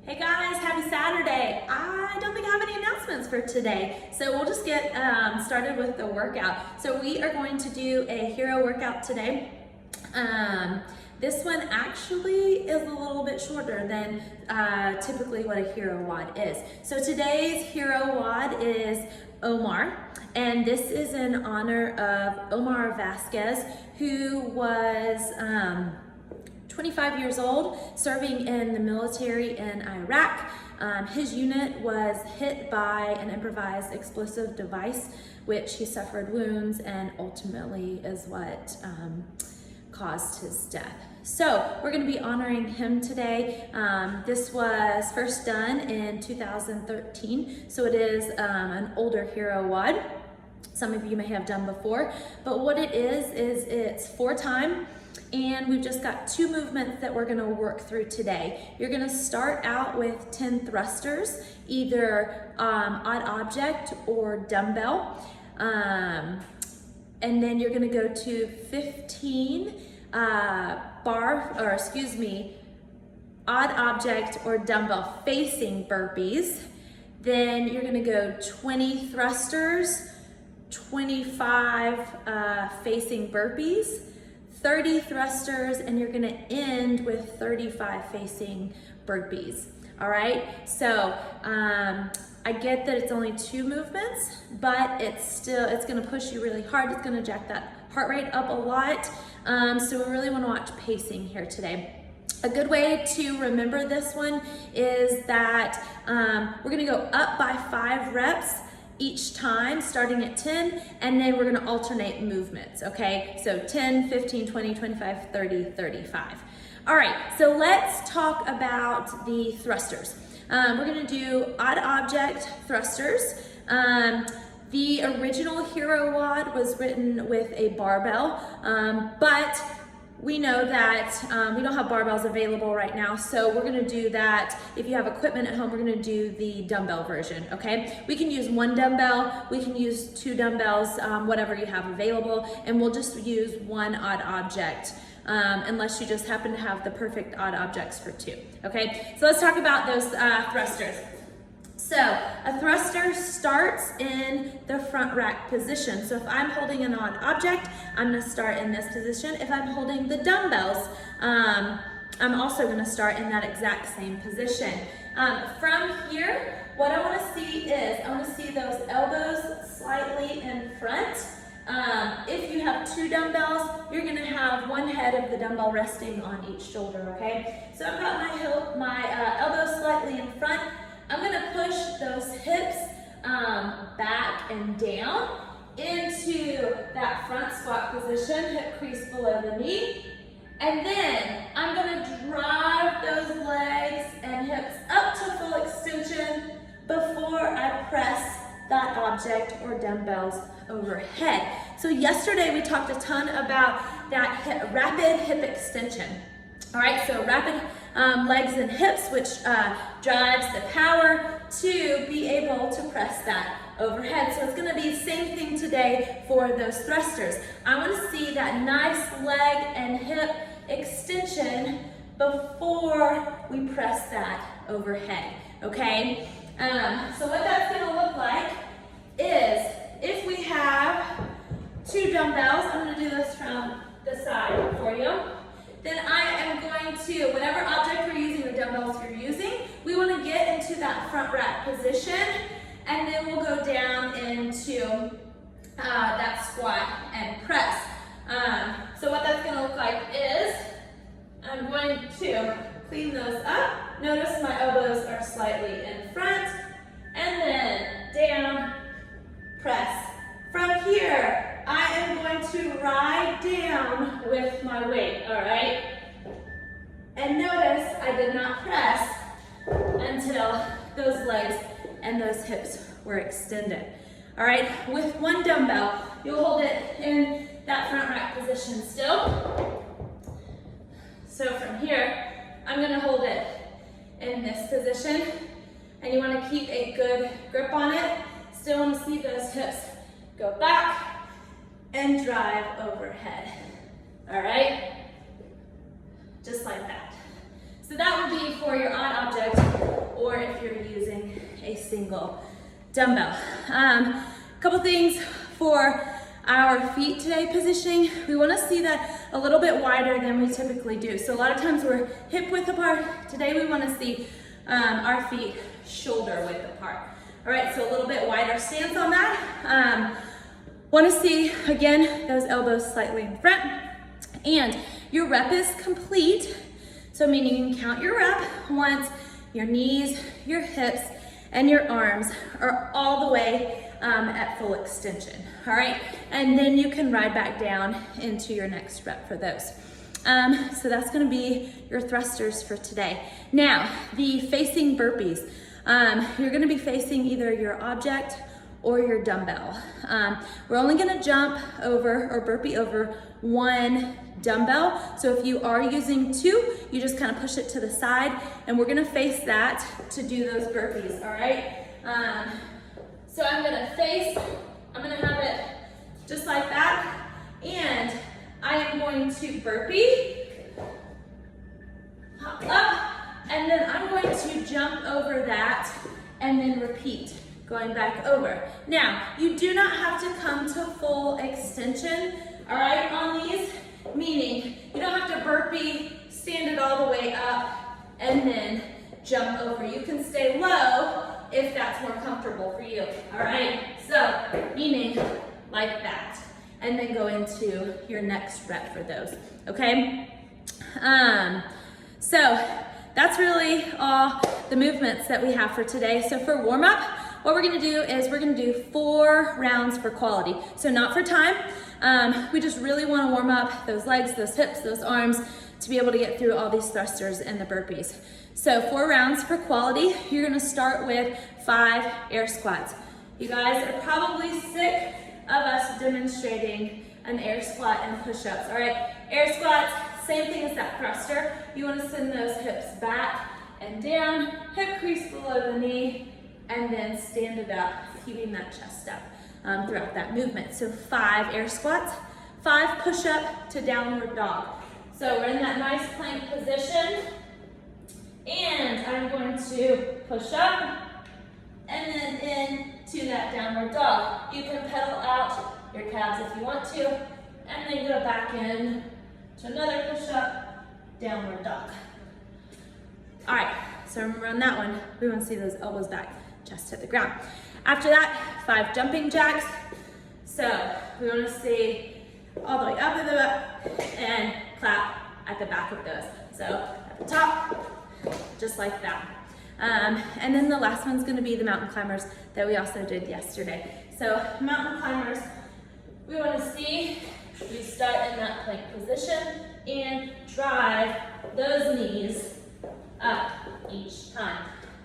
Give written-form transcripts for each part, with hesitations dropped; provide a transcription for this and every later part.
Hey guys, happy Saturday. I don't think I have any announcements for today, so we'll just get started with the workout. So we are going to do a hero workout today. This one actually is a little bit shorter than typically what a hero WOD is. So today's hero WOD is Omar, and this is in honor of Omar Vasquez, who was 25 years old, serving in the military in Iraq. His unit was hit by an improvised explosive device, which he suffered wounds and ultimately is what caused his death. So we're going to be honoring him today. This was first done in 2013, so it is an older hero WOD. Some of you may have done before, but what it is it's 4-time. And we've just got 2 movements that we're going to work through today. You're going to start out with 10 thrusters, either odd object or dumbbell. And then you're going to go to 15 odd object or dumbbell facing burpees. Then you're going to go 20 thrusters, 25 facing burpees, 30 thrusters, and you're gonna end with 35 facing burpees. All right, so I get that it's only 2 movements, but it's gonna push you really hard. It's gonna jack that heart rate up a lot. So we really wanna watch pacing here today. A good way to remember this one is that we're gonna go up by 5 reps each time, starting at 10, and then we're gonna alternate movements, okay? So 10, 15, 20, 25, 30, 35. All right, so let's talk about the thrusters. We're gonna do odd object thrusters. The original hero WOD was written with a barbell, but we know that we don't have barbells available right now, so we're gonna do that. If you have equipment at home, we're gonna do the dumbbell version, okay? We can use 1 dumbbell, we can use 2 dumbbells, whatever you have available, and we'll just use 1 odd object, unless you just happen to have the perfect odd objects for 2, okay? So let's talk about those thrusters. So a thruster starts in the front rack position. So if I'm holding an odd object, I'm gonna start in this position. If I'm holding the dumbbells, I'm also gonna start in that exact same position. From here, what I wanna see is, I wanna see those elbows slightly in front. If you have 2 dumbbells, you're gonna have 1 head of the dumbbell resting on each shoulder, okay? So I've got my elbows slightly in front. I'm gonna push those hips back and down into that front squat position, hip crease below the knee. And then I'm gonna drive those legs and hips up to full extension before I press that object or dumbbells overhead. So yesterday we talked a ton about that rapid hip extension. All right, so rapid legs and hips, which drives the power to be able to press that overhead. So it's gonna be the same thing today for those thrusters. I wanna see that nice leg and hip extension before we press that overhead, okay? So what that's gonna look like is, if we have 2 dumbbells, I'm gonna do this from the side for you. Then I am going to, whatever object you're using, the dumbbells you're using, we want to get into that front rack position, and then we'll go down into that squat and press. So what that's going to look like is, I'm going to clean those up. Notice my elbows are slightly in front, and then down, press. From here, I am going to ride down with my weight, all right? And notice I did not press until those legs and those hips were extended. All right, with 1 dumbbell, you'll hold it in that front rack position still. So from here, I'm gonna hold it in this position, and you wanna keep a good grip on it. Still wanna see those hips go back and drive overhead. All right? Just like that. So that would be for your odd object single dumbbell. Couple things for our feet today positioning. We want to see that a little bit wider than we typically do. So a lot of times we're hip width apart. Today we want to see our feet shoulder width apart. All right, so a little bit wider stance on that. Want to see, again, those elbows slightly in front. And your rep is complete. So meaning you can count your rep once your knees, your hips, and your arms are all the way at full extension. All right, and then you can ride back down into your next rep for those. So that's gonna be your thrusters for today. Now, the facing burpees. You're gonna be facing either your object or your dumbbell. We're only gonna jump over or burpee over one dumbbell. So if you are using two, you just kind of push it to the side, and we're gonna face that to do those burpees, all right? So I'm gonna have it just like that, and I am going to burpee, hop up, and then I'm going to jump over that, and then repeat, going back over. Now, you do not have to come to full extension, all right, on these, meaning you don't have to burpee, stand it all the way up, and then jump over. You can stay low if that's more comfortable for you, all right? So, meaning like that, and then go into your next rep for those, okay? So that's really all the movements that we have for today. So for warm-up, what we're gonna do is we're gonna do 4 rounds for quality. So not for time, we just really wanna warm up those legs, those hips, those arms to be able to get through all these thrusters and the burpees. So 4 rounds for quality. You're gonna start with 5 air squats. You guys are probably sick of us demonstrating an air squat and push-ups. All right, air squats, same thing as that thruster. You wanna send those hips back and down, hip crease below the knee, and then stand it up, keeping that chest up throughout that movement. So 5 air squats, 5 push-up to downward dog. So we're in that nice plank position, and I'm going to push up, and then into that downward dog. You can pedal out your calves if you want to, and then go back in to another push-up, downward dog. All right, so remember on that one, we want to see those elbows back, chest hit the ground. After that, 5 jumping jacks. So we want to see all the way up at the back and clap at the back of those. So at the top, just like that. And then the last one's gonna be the mountain climbers that we also did yesterday. So mountain climbers, we wanna see you start in that plank position and drive those knees up each time.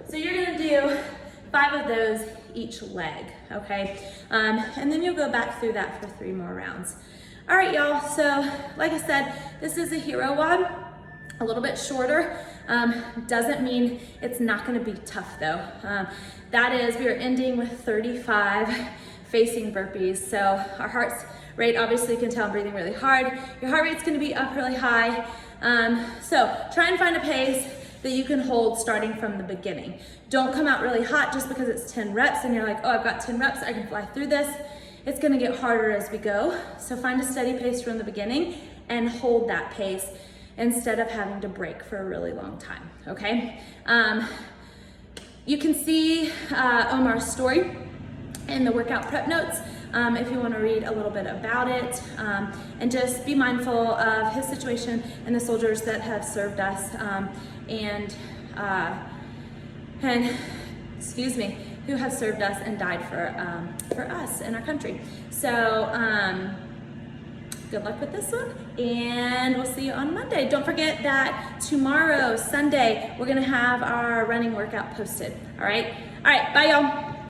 So you're gonna do 5 of those each leg, okay? And then you'll go back through that for 3 more rounds. All right, y'all, so like I said, this is a hero WOD, a little bit shorter. Doesn't mean it's not gonna be tough though. That is, we are ending with 35 facing burpees. So our heart rate, obviously you can tell I'm breathing really hard. Your heart rate's gonna be up really high. So try and find a pace that you can hold starting from the beginning. Don't come out really hot just because it's 10 reps and you're like, oh, I've got 10 reps, I can fly through this. It's gonna get harder as we go. So find a steady pace from the beginning and hold that pace instead of having to break for a really long time, okay? You can see Omar's story in the workout prep notes if you wanna read a little bit about it, and just be mindful of his situation and the soldiers that have served us and excuse me, who have served us and died for us and our country. So good luck with this one, and we'll see you on Monday. Don't forget that tomorrow, Sunday, we're gonna have our running workout posted, all right? All right, bye y'all.